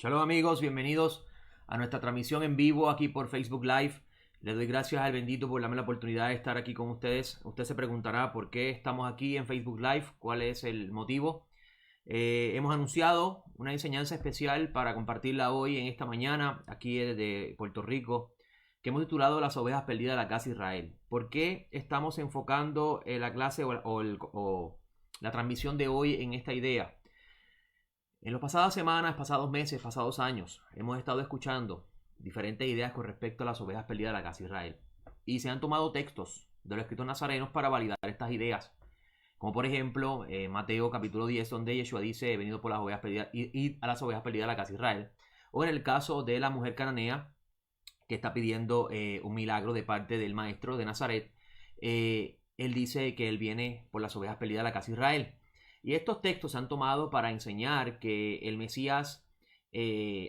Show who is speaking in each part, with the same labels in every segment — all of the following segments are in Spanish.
Speaker 1: Shalom amigos, bienvenidos a nuestra transmisión en vivo aquí por Facebook Live. Le doy gracias al bendito por darme la oportunidad de estar aquí con ustedes. Usted se preguntará por qué estamos aquí en Facebook Live, cuál es el motivo. Hemos anunciado una enseñanza especial para compartirla hoy en esta mañana aquí desde Puerto Rico, que hemos titulado Las ovejas perdidas de la casa de Israel. ¿Por qué estamos enfocando la clase o la transmisión de hoy en esta idea? En las pasadas semanas, pasados meses, pasados años, hemos estado escuchando diferentes ideas con respecto a las ovejas perdidas de la casa de Israel. Y se han tomado textos de los escritos nazarenos para validar estas ideas. Como por ejemplo, Mateo capítulo 10, donde Yeshua dice, he venido por las ovejas perdidas, id a las ovejas perdidas de la casa de Israel. O en el caso de la mujer cananea, que está pidiendo un milagro de parte del maestro de Nazaret. Él dice que él viene por las ovejas perdidas de la casa de Israel. Y estos textos se han tomado para enseñar que el Mesías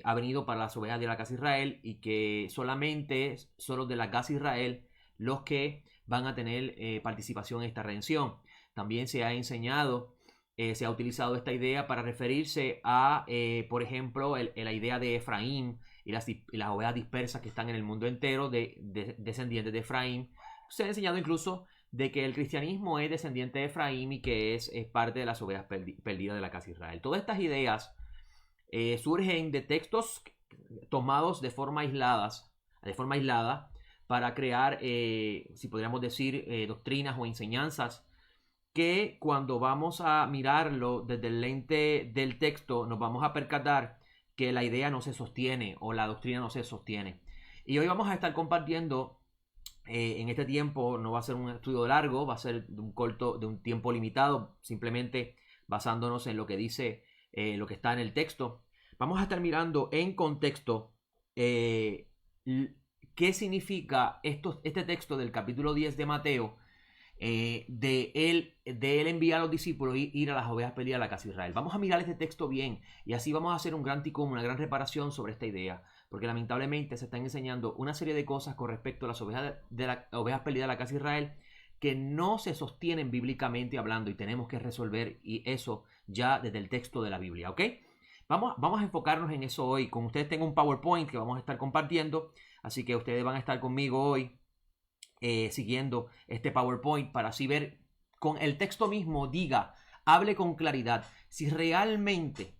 Speaker 1: ha venido para las ovejas de la casa de Israel y que solamente son los de la casa de Israel los que van a tener participación en esta redención. También se ha enseñado, se ha utilizado esta idea para referirse a, por ejemplo, la idea de Efraín y las ovejas dispersas que están en el mundo entero, de descendientes de Efraín. Se ha enseñado incluso de que el cristianismo es descendiente de Efraín y que es parte de las ovejas perdidas de la casa de Israel. Todas estas ideas surgen de textos tomados de forma aislada para crear, si podríamos decir, doctrinas o enseñanzas que cuando vamos a mirarlo desde el lente del texto nos vamos a percatar que la idea no se sostiene o la doctrina no se sostiene. Y hoy vamos a estar compartiendo en este tiempo, no va a ser un estudio largo, va a ser de un tiempo limitado, simplemente basándonos en lo que dice, lo que está en el texto. Vamos a estar mirando en contexto qué significa este texto del capítulo 10 de Mateo, de él enviar a los discípulos y ir a las ovejas perdidas a la casa de Israel. Vamos a mirar este texto bien y así vamos a hacer un gran ticum, una gran reparación sobre esta idea, porque lamentablemente se están enseñando una serie de cosas con respecto a las ovejas perdidas de la casa de Israel que no se sostienen bíblicamente hablando y tenemos que resolver y eso ya desde el texto de la Biblia, ¿ok? Vamos a enfocarnos en eso hoy. Con ustedes tengo un PowerPoint que vamos a estar compartiendo, así que ustedes van a estar conmigo hoy siguiendo este PowerPoint para así ver con el texto mismo, hable con claridad si realmente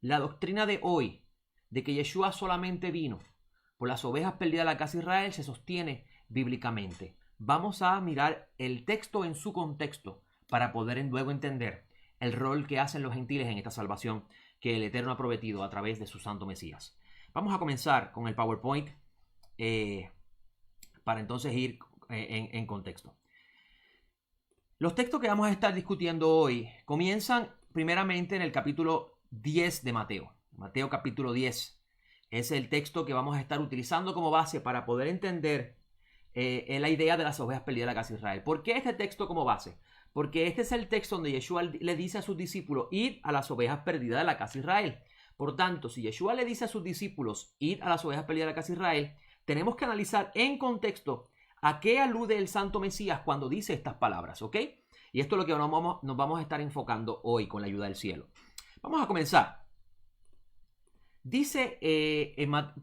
Speaker 1: la doctrina de hoy de que Yeshua solamente vino por las ovejas perdidas de la casa de Israel se sostiene bíblicamente. Vamos a mirar el texto en su contexto para poder luego entender el rol que hacen los gentiles en esta salvación que el Eterno ha prometido a través de su santo Mesías. Vamos a comenzar con el PowerPoint para entonces ir en contexto. Los textos que vamos a estar discutiendo hoy comienzan primeramente en el capítulo 10 de Mateo. Mateo capítulo 10 es el texto que vamos a estar utilizando como base para poder entender la idea de las ovejas perdidas de la casa de Israel. ¿Por qué este texto como base? Porque este es el texto donde Yeshua le dice a sus discípulos, id a las ovejas perdidas de la casa de Israel. Por tanto, si Yeshua le dice a sus discípulos, id a las ovejas perdidas de la casa de Israel, tenemos que analizar en contexto a qué alude el santo Mesías cuando dice estas palabras, ¿ok? Y esto es lo que nos vamos a estar enfocando hoy con la ayuda del cielo. Vamos a comenzar. Dice,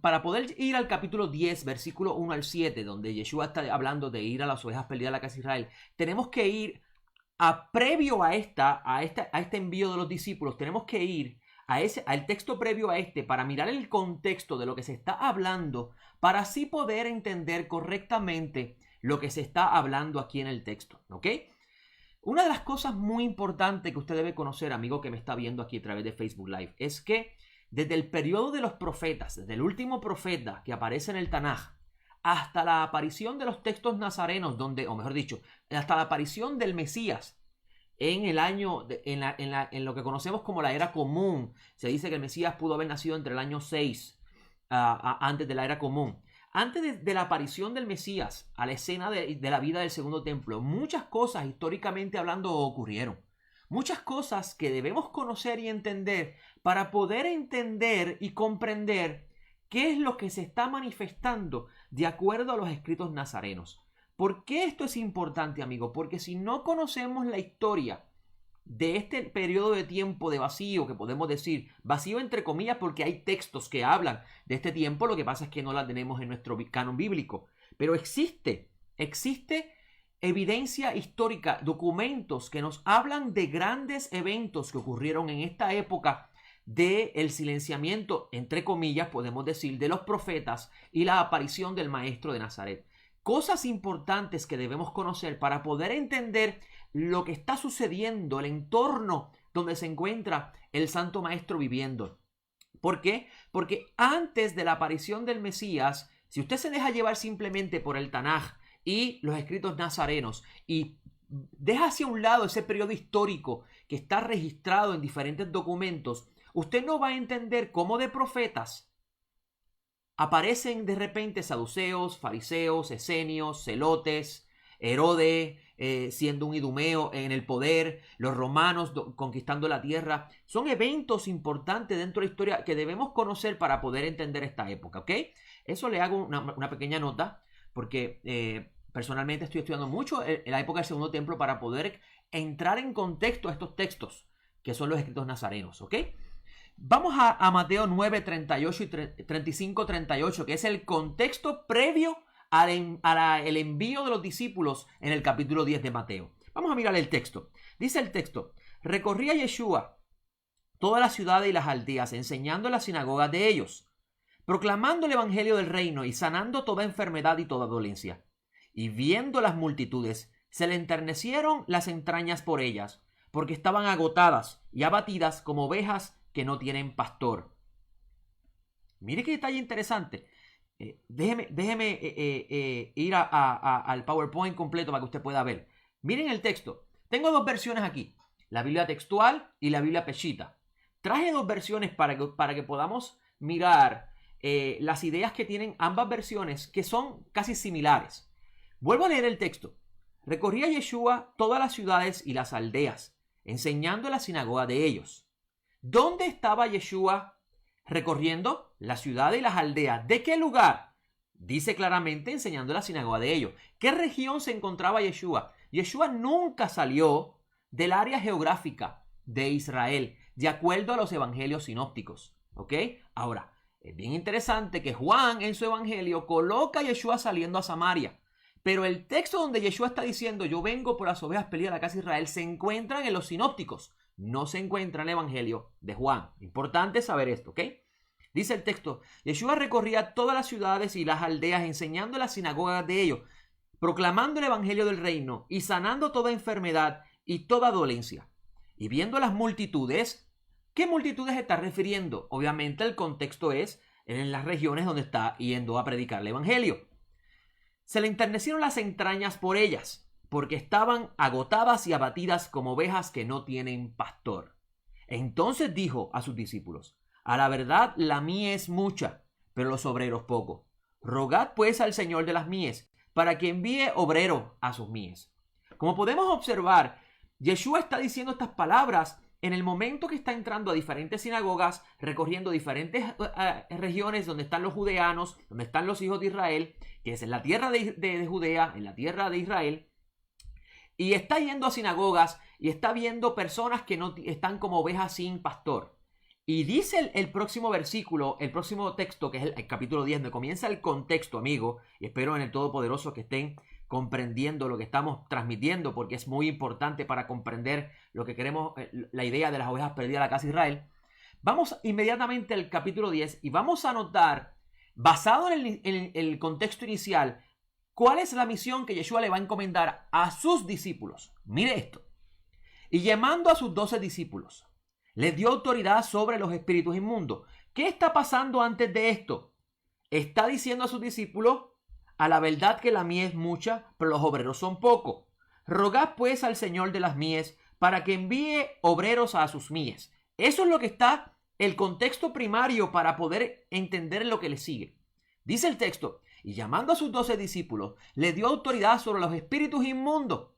Speaker 1: para poder ir al capítulo 10, versículo 1 al 7, donde Yeshua está hablando de ir a las ovejas perdidas de la casa de Israel, tenemos que ir previo a este envío de los discípulos, tenemos que ir al texto previo a para mirar el contexto de lo que se está hablando, para así poder entender correctamente lo que se está hablando aquí en el texto, ¿ok? Una de las cosas muy importantes que usted debe conocer, amigo que me está viendo aquí a través de Facebook Live, es que desde el periodo de los profetas, desde el último profeta que aparece en el Tanaj, hasta la aparición de los textos nazarenos, o mejor dicho, hasta la aparición del Mesías, en el año, en lo que conocemos como la era común. Se dice que el Mesías pudo haber nacido entre el año 6, antes de la era común. Antes de la aparición del Mesías a la escena de la vida del segundo templo, muchas cosas históricamente hablando ocurrieron. Muchas cosas que debemos conocer y entender para poder entender y comprender qué es lo que se está manifestando de acuerdo a los escritos nazarenos. ¿Por qué esto es importante, amigo? Porque si no conocemos la historia de este periodo de tiempo de vacío, que podemos decir vacío entre comillas porque hay textos que hablan de este tiempo, lo que pasa es que no la tenemos en nuestro canon bíblico, pero existe evidencia histórica, documentos que nos hablan de grandes eventos que ocurrieron en esta época del silenciamiento, entre comillas, podemos decir, de los profetas y la aparición del Maestro de Nazaret. Cosas importantes que debemos conocer para poder entender lo que está sucediendo, el entorno donde se encuentra el Santo Maestro viviendo. ¿Por qué? Porque antes de la aparición del Mesías, si usted se deja llevar simplemente por el Tanaj y los escritos nazarenos y deja hacia un lado ese periodo histórico que está registrado en diferentes documentos, usted no va a entender cómo de profetas aparecen de repente saduceos, fariseos, esenios, celotes, Herodes siendo un idumeo en el poder, los romanos conquistando la tierra. Son eventos importantes dentro de la historia que debemos conocer para poder entender esta época, ¿ok? Eso le hago una pequeña nota porque personalmente estoy estudiando mucho en la época del Segundo Templo para poder entrar en contexto a estos textos que son los escritos nazarenos, ¿ok? Vamos a Mateo 9, 38 y 35, 38, que es el contexto previo al envío de los discípulos en el capítulo 10 de Mateo. Vamos a mirar el texto. Dice el texto: recorría Yeshua toda la ciudad y las aldeas, enseñando en las sinagogas de ellos, proclamando el evangelio del reino y sanando toda enfermedad y toda dolencia. Y viendo las multitudes, se le enternecieron las entrañas por ellas, porque estaban agotadas y abatidas como ovejas que no tienen pastor. Mire qué detalle interesante. Déjeme ir al PowerPoint completo para que usted pueda ver. Miren el texto. Tengo dos versiones aquí, la Biblia textual y la Biblia peshita. Traje dos versiones para que podamos mirar las ideas que tienen ambas versiones, que son casi similares. Vuelvo a leer el texto. Recorría Yeshua todas las ciudades y las aldeas, enseñando en la sinagoga de ellos. ¿Dónde estaba Yeshua recorriendo? La ciudad y las aldeas. ¿De qué lugar? Dice claramente enseñando en la sinagoga de ellos. ¿Qué región se encontraba Yeshua? Yeshua nunca salió del área geográfica de Israel, de acuerdo a los evangelios sinópticos. ¿Ok? Ahora, es bien interesante que Juan en su evangelio coloca a Yeshua saliendo a Samaria. Pero el texto donde Yeshua está diciendo yo vengo por las ovejas perdidas de la casa de Israel se encuentran en los sinópticos. No se encuentra en el evangelio de Juan. Importante saber esto, ¿ok? Dice el texto: Yeshua recorría todas las ciudades y las aldeas enseñando en las sinagogas de ellos, proclamando el evangelio del reino y sanando toda enfermedad y toda dolencia. Y viendo las multitudes, ¿qué multitudes está refiriendo? Obviamente el contexto es en las regiones donde está yendo a predicar el evangelio. Se le enternecieron las entrañas por ellas, porque estaban agotadas y abatidas como ovejas que no tienen pastor. Entonces dijo a sus discípulos: a la verdad la mies es mucha, pero los obreros poco. Rogad pues al Señor de las mies, para que envíe obrero a sus mies. Como podemos observar, Yeshua está diciendo estas palabras en el momento que está entrando a diferentes sinagogas, recorriendo diferentes regiones donde están los judeanos, donde están los hijos de Israel, que es en la tierra de Judea, en la tierra de Israel, y está yendo a sinagogas y está viendo personas que no están como ovejas sin pastor. Y dice el próximo versículo, el próximo texto, que es el capítulo 10, donde comienza el contexto, amigo, y espero en el Todopoderoso que estén comprendiendo lo que estamos transmitiendo, porque es muy importante para comprender lo que queremos, la idea de las ovejas perdidas de la casa de Israel. Vamos inmediatamente al capítulo 10 y vamos a notar, basado en el contexto inicial, cuál es la misión que Yeshua le va a encomendar a sus discípulos. Mire esto. Y llamando a sus 12 discípulos, les dio autoridad sobre los espíritus inmundos. ¿Qué está pasando antes de esto? Está diciendo a sus discípulos: a la verdad que la mies es mucha, pero los obreros son pocos. Rogad pues al Señor de las mies para que envíe obreros a sus mies. Eso es lo que está el contexto primario para poder entender lo que le sigue. Dice el texto: y llamando a sus 12 discípulos, le dio autoridad sobre los espíritus inmundos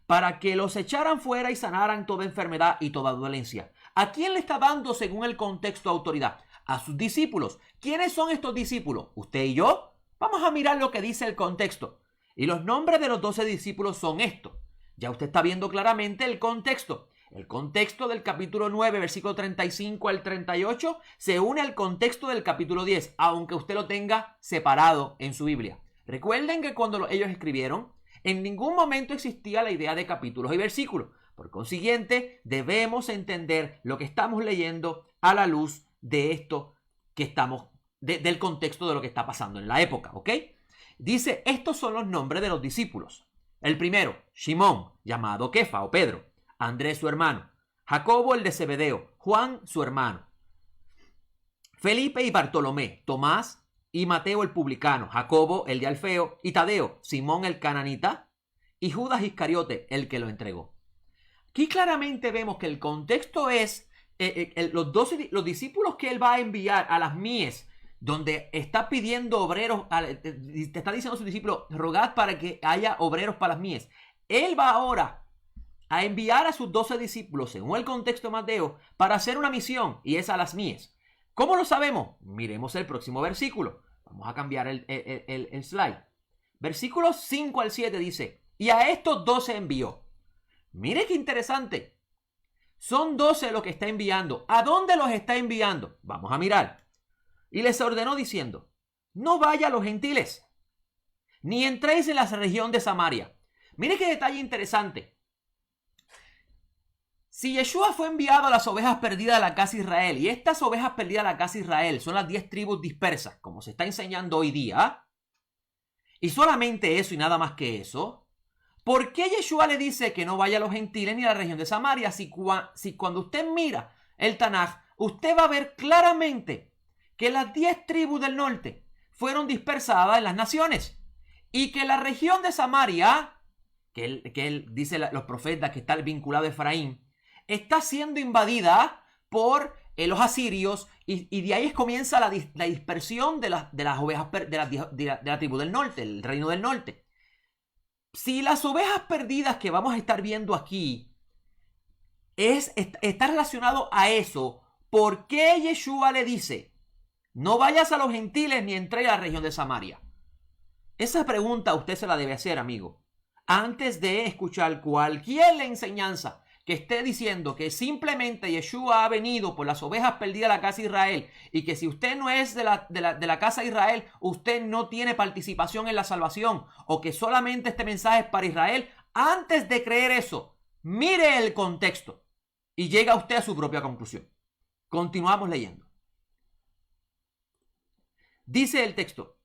Speaker 1: para que los echaran fuera y sanaran toda enfermedad y toda dolencia. ¿A quién le está dando, según el contexto, autoridad? A sus discípulos. ¿Quiénes son estos discípulos? ¿Usted y yo? Vamos a mirar lo que dice el contexto. Y los nombres de los 12 discípulos son estos. Ya usted está viendo claramente el contexto. El contexto del capítulo 9, versículo 35 al 38, se une al contexto del capítulo 10, aunque usted lo tenga separado en su Biblia. Recuerden que cuando ellos escribieron, en ningún momento existía la idea de capítulos y versículos. Por consiguiente, debemos entender lo que estamos leyendo a la luz de esto que estamos, del contexto de lo que está pasando en la época, ¿ok? Dice, estos son los nombres de los discípulos. El primero, Simón, llamado Kefa o Pedro. Andrés, su hermano. Jacobo, el de Zebedeo. Juan, su hermano. Felipe y Bartolomé. Tomás y Mateo, el publicano. Jacobo, el de Alfeo. Y Tadeo, Simón, el cananita. Y Judas Iscariote, el que lo entregó. Aquí claramente vemos que el contexto es los discípulos que él va a enviar a las mies, donde está pidiendo obreros, te está diciendo a sus discípulos, rogad para que haya obreros para las mies. Él va ahora a enviar a sus 12 discípulos, según el contexto de Mateo, para hacer una misión, y es a las mies. ¿Cómo lo sabemos? Miremos el próximo versículo. Vamos a cambiar el slide. Versículos 5 al 7 dice, y a estos 12 envió. Mire qué interesante. Son 12 los que está enviando. ¿A dónde los está enviando? Vamos a mirar. Y les ordenó diciendo, no vaya a los gentiles, ni entréis en la región de Samaria. Mire qué detalle interesante. Si Yeshua fue enviado a las ovejas perdidas de la casa de Israel, y estas ovejas perdidas de la casa de Israel son las 10 tribus dispersas, como se está enseñando hoy día, y solamente eso y nada más que eso, ¿por qué Yeshua le dice que no vaya a los gentiles ni a la región de Samaria? Si cuando usted mira el Tanaj, usted va a ver claramente que las 10 tribus del norte fueron dispersadas en las naciones y que la región de Samaria, que él dice los profetas que está vinculado a Efraín, está siendo invadida por los asirios y de ahí comienza la dispersión de las ovejas de la tribu del norte, el reino del norte. Si las ovejas perdidas que vamos a estar viendo aquí está relacionado a eso, ¿por qué Yeshua le dice, no vayas a los gentiles ni entres a la región de Samaria? Esa pregunta usted se la debe hacer, amigo, antes de escuchar cualquier enseñanza que esté diciendo que simplemente Yeshua ha venido por las ovejas perdidas de la casa de Israel y que si usted no es de la casa de Israel, usted no tiene participación en la salvación o que solamente este mensaje es para Israel. Antes de creer eso, mire el contexto y llega usted a su propia conclusión. Continuamos leyendo. Dice el texto,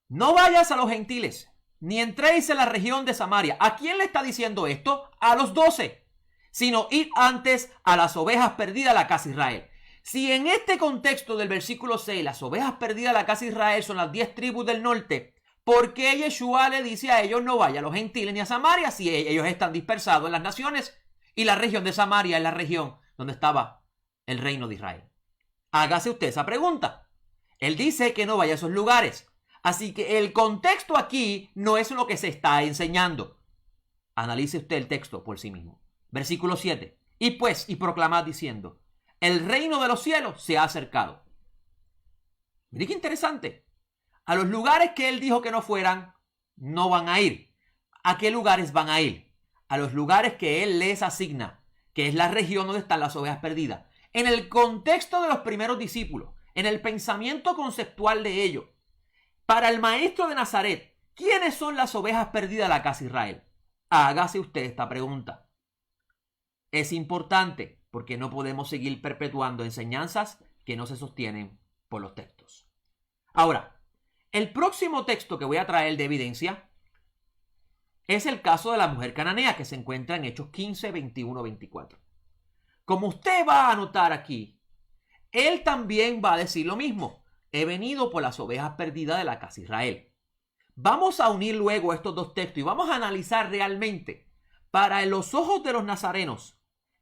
Speaker 1: no vayas a los gentiles, ni entréis en la región de Samaria. ¿A quién le está diciendo esto? A los 12. Sino id antes a las ovejas perdidas de la casa de Israel. Si en este contexto del versículo 6, las ovejas perdidas de la casa de Israel son las 10 tribus del norte, ¿por qué Yeshua le dice a ellos no vayan a los gentiles ni a Samaria si ellos están dispersados en las naciones y la región de Samaria es la región donde estaba el reino de Israel? Hágase usted esa pregunta. Él dice que no vaya a esos lugares. Así que el contexto aquí no es lo que se está enseñando. Analice usted el texto por sí mismo. Versículo 7. Y proclamad diciendo, el reino de los cielos se ha acercado. Mire qué interesante. A los lugares que él dijo que no fueran, no van a ir. ¿A qué lugares van a ir? A los lugares que él les asigna, que es la región donde están las ovejas perdidas. En el contexto de los primeros discípulos, en el pensamiento conceptual de ellos, para el maestro de Nazaret, ¿quiénes son las ovejas perdidas de la casa de Israel? Hágase usted esta pregunta. Es importante porque no podemos seguir perpetuando enseñanzas que no se sostienen por los textos. Ahora, el próximo texto que voy a traer de evidencia es el caso de la mujer cananea que se encuentra en Hechos 15, 21, 24. Como usted va a notar aquí, él también va a decir lo mismo. He venido por las ovejas perdidas de la casa de Israel. Vamos a unir luego estos dos textos y vamos a analizar realmente para los ojos de los nazarenos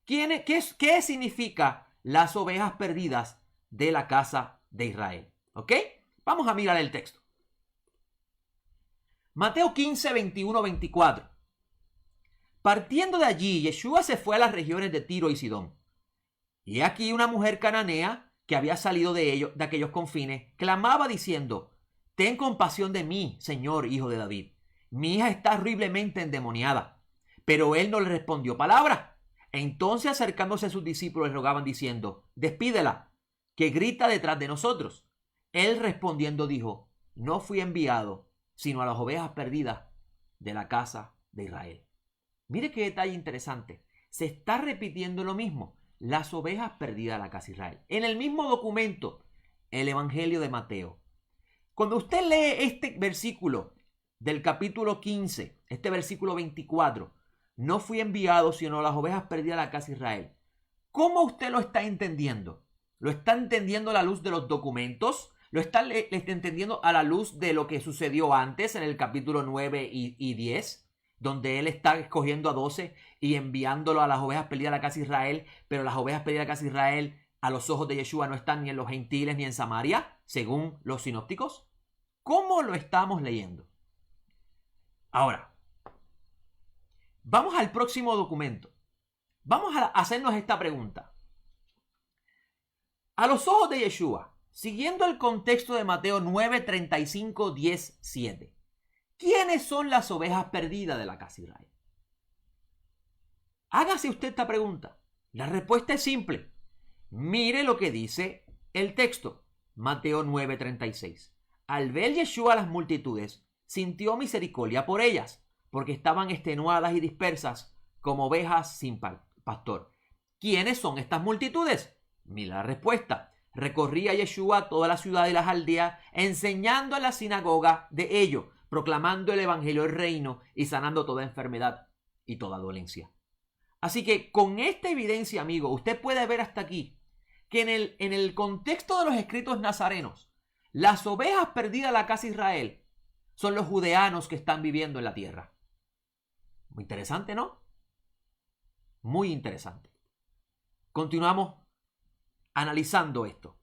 Speaker 1: ¿qué significa las ovejas perdidas de la casa de Israel? ¿Ok? Vamos a mirar el texto. Mateo 15, 21, 24. Partiendo de allí, Yeshua se fue a las regiones de Tiro y Sidón. Y aquí una mujer cananea que había salido de aquellos confines, clamaba diciendo, ten compasión de mí, Señor, hijo de David. Mi hija está horriblemente endemoniada. Pero él no le respondió palabra. Entonces acercándose a sus discípulos, les rogaban diciendo: despídela, que grita detrás de nosotros. Él respondiendo dijo: no fui enviado sino a las ovejas perdidas de la casa de Israel. Mire qué detalle interesante. Se está repitiendo lo mismo. Las ovejas perdidas de la casa de Israel. En el mismo documento, el Evangelio de Mateo. Cuando usted lee este versículo del capítulo 15, este versículo 24, no fui enviado sino a las ovejas perdidas de la casa de Israel. ¿Cómo usted lo está entendiendo? ¿Lo está entendiendo a la luz de los documentos? ¿Lo está entendiendo a la luz de lo que sucedió antes en el capítulo 9 y 10? Donde él está escogiendo a 12 y enviándolo a las ovejas perdidas de la casa de Israel, pero las ovejas perdidas de la casa de Israel a los ojos de Yeshua no están ni en los gentiles ni en Samaria, según los sinópticos. ¿Cómo lo estamos leyendo? Ahora, vamos al próximo documento. Vamos a hacernos esta pregunta. A los ojos de Yeshua, siguiendo el contexto de Mateo 9, 35, 10, 7, ¿quiénes son las ovejas perdidas de la casa de Israel? Hágase usted esta pregunta. La respuesta es simple. Mire lo que dice el texto. Mateo 9, 36. Al ver Yeshua a las multitudes, sintió misericordia por ellas, porque estaban extenuadas y dispersas como ovejas sin pastor. ¿Quiénes son estas multitudes? Mira la respuesta. Recorría Yeshua toda la ciudad y las aldeas, enseñando en la sinagoga de ellos, proclamando el evangelio del reino y sanando toda enfermedad y toda dolencia. Así que con esta evidencia, amigo, usted puede ver hasta aquí que en el contexto de los escritos nazarenos, las ovejas perdidas de la casa de Israel son los judeanos que están viviendo en la tierra. Muy interesante, ¿no? Muy interesante. Continuamos analizando esto.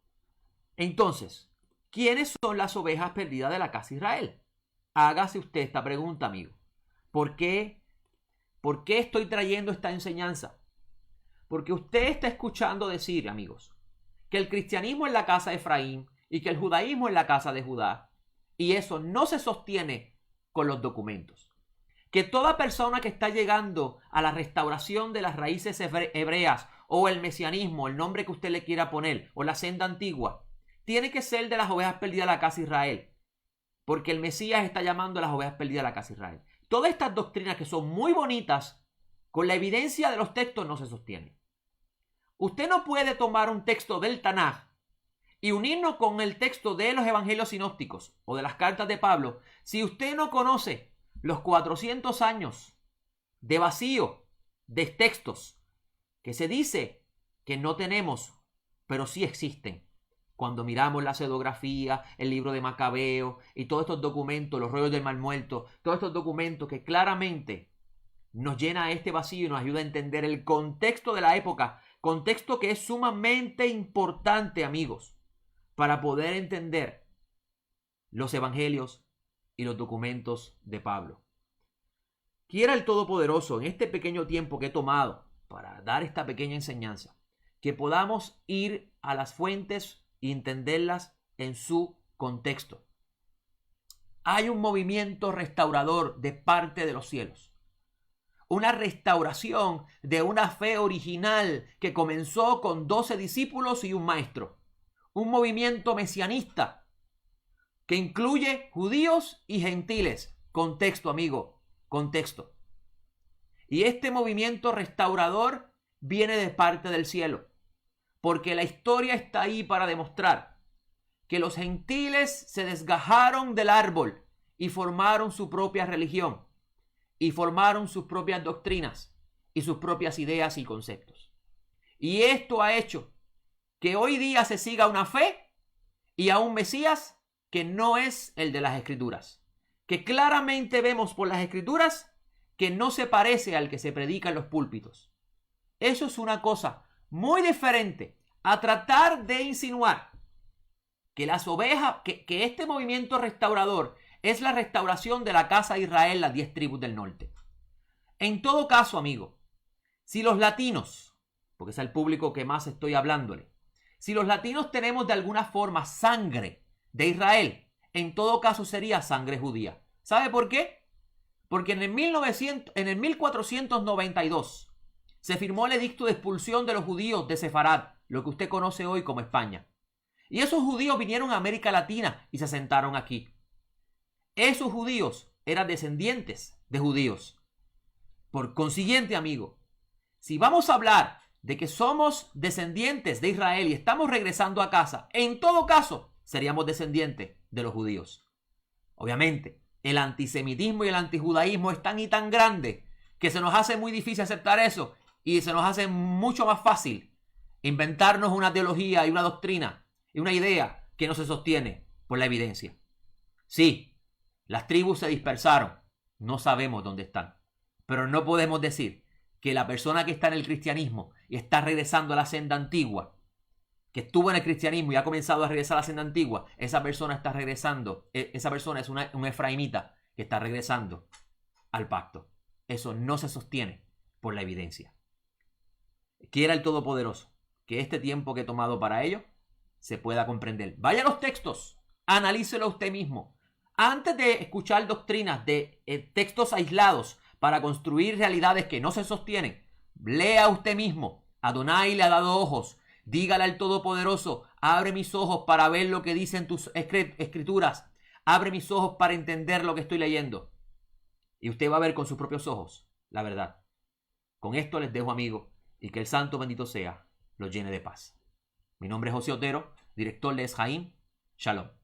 Speaker 1: Entonces, ¿quiénes son las ovejas perdidas de la casa de Israel? Hágase usted esta pregunta, amigo. ¿Por qué estoy trayendo esta enseñanza? Porque usted está escuchando decir, amigos, que el cristianismo es la casa de Efraín y que el judaísmo es la casa de Judá. Y eso no se sostiene con los documentos. Que toda persona que está llegando a la restauración de las raíces hebreas o el mesianismo, el nombre que usted le quiera poner, o la senda antigua, tiene que ser de las ovejas perdidas de la casa de Israel. Porque el Mesías está llamando a las ovejas perdidas de la casa de Israel. Todas estas doctrinas que son muy bonitas, con la evidencia de los textos no se sostienen. Usted no puede tomar un texto del Tanaj y unirnos con el texto de los evangelios sinópticos o de las cartas de Pablo si usted no conoce los 400 años de vacío de textos que se dice que no tenemos, pero sí existen. Cuando miramos la pseudografía, el libro de Macabeo y todos estos documentos, los rollos del Mar Muerto, todos estos documentos que claramente nos llena este vacío y nos ayuda a entender el contexto de la época, contexto que es sumamente importante, amigos, para poder entender los evangelios y los documentos de Pablo. Quiera el Todopoderoso, en este pequeño tiempo que he tomado para dar esta pequeña enseñanza, que podamos ir a las fuentes y entenderlas en su contexto. Hay un movimiento restaurador de parte de los cielos. Una restauración de una fe original que comenzó con 12 discípulos y un maestro. Un movimiento mesianista que incluye judíos y gentiles. Contexto, amigo, contexto. Y este movimiento restaurador viene de parte del cielo. Porque la historia está ahí para demostrar que los gentiles se desgajaron del árbol y formaron su propia religión. Y formaron sus propias doctrinas y sus propias ideas y conceptos. Y esto ha hecho que hoy día se siga una fe y a un Mesías que no es el de las Escrituras. Que claramente vemos por las Escrituras que no se parece al que se predica en los púlpitos. Eso es una cosa muy diferente a tratar de insinuar que las ovejas, que este movimiento restaurador es la restauración de la casa de Israel, las 10 tribus del norte. En todo caso, amigo, si los latinos, porque es el público que más estoy hablándole, si los latinos tenemos de alguna forma sangre de Israel, en todo caso sería sangre judía. ¿Sabe por qué? Porque en el 1492 se firmó el edicto de expulsión de los judíos de Sefarad, lo que usted conoce hoy como España. Y esos judíos vinieron a América Latina y se asentaron aquí. Esos judíos eran descendientes de judíos. Por consiguiente, amigo, si vamos a hablar de que somos descendientes de Israel y estamos regresando a casa, en todo caso, seríamos descendientes de los judíos. Obviamente, el antisemitismo y el antijudaísmo es tan y tan grande que se nos hace muy difícil aceptar eso y se nos hace mucho más fácil inventarnos una teología y una doctrina y una idea que no se sostiene por la evidencia. Sí, las tribus se dispersaron, no sabemos dónde están, pero no podemos decir que la persona que está en el cristianismo y está regresando a la senda antigua, que estuvo en el cristianismo y ha comenzado a regresar a la senda antigua, esa persona está regresando, esa persona es un efraimita que está regresando al pacto. Eso no se sostiene por la evidencia. Quiera el Todopoderoso que este tiempo que he tomado para ello se pueda comprender. Vaya a los textos, analícelo usted mismo. Antes de escuchar doctrinas de textos aislados para construir realidades que no se sostienen, lea usted mismo. Adonai le ha dado ojos. Dígale al Todopoderoso, abre mis ojos para ver lo que dicen tus escrituras. Abre mis ojos para entender lo que estoy leyendo. Y usted va a ver con sus propios ojos la verdad. Con esto les dejo, amigo, y que el santo bendito sea los llene de paz. Mi nombre es José Otero, director de Esjaim. Shalom.